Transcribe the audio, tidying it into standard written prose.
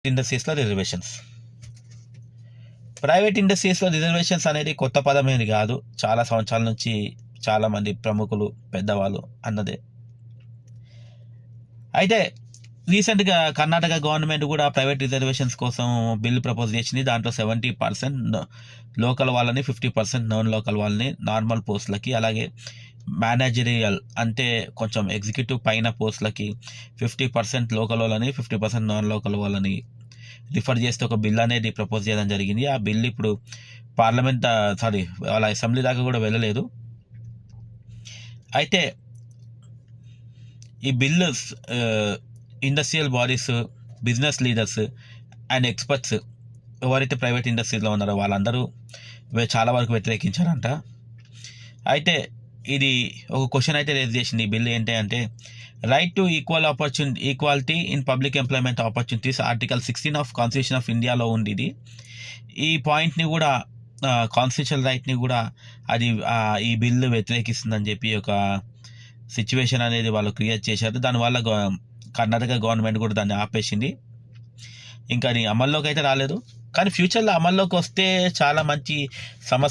ఇండస్ట్రీస్లో reservations. Private ఇండస్ట్రీస్లో reservations అనేది కొత్త పదమేది కాదు. చాలా సంవత్సరాల నుంచి చాలామంది ప్రముఖులు పెద్దవాళ్ళు అన్నదే. అయితే రీసెంట్గా కర్ణాటక గవర్నమెంట్ కూడా ప్రైవేట్ రిజర్వేషన్స్ కోసం బిల్ ప్రపోజ్ చేసింది. దాంట్లో 70% లోకల్ వాళ్ళని, 50% నాన్ లోకల్ వాళ్ళని నార్మల్ పోస్టులకి, అలాగే మేనేజరియల్ అంటే కొంచెం ఎగ్జిక్యూటివ్ పైన పోస్టులకి 50% లోకల్ వాళ్ళని, 50% నాన్ లోకల్ వాళ్ళని రిఫర్ చేస్తే ఒక బిల్ అనేది ప్రపోజ్ చేయడం జరిగింది. ఆ బిల్ ఇప్పుడు పార్లమెంట్ వాళ్ళ అసెంబ్లీ దాకా కూడా వెళ్ళలేదు. అయితే ఈ bill industrial bodies, business leaders and experts ఎవరైతే ప్రైవేట్ ఇండస్ట్రీలో ఉన్నారో వాళ్ళందరూ చాలా వరకు వ్యతిరేకించారంట. అయితే ఇది ఒక క్వశ్చన్ అయితే రేజ్ చేసింది. ఈ బిల్ ఏంటి అంటే, right to equality in public employment opportunities article 16 of constitution of ఇండియాలో ఉంది ఇది. ఈ పాయింట్ని కూడా కాన్స్టిట్యూషనల్ రైట్ని కూడా అది ఈ బిల్లు వ్యతిరేకిస్తుందని చెప్పి ఒక సిచ్యువేషన్ అనేది వాళ్ళు క్రియేట్ చేశారు. దానివల్ల కర్ణాటక గవర్నమెంట్ కూడా దాన్ని ఆపేసింది. ఇంకా అది అమల్లోకి అయితే రాలేదు, కానీ ఫ్యూచర్లో అమల్లోకి వస్తే చాలా మంచి సమస్య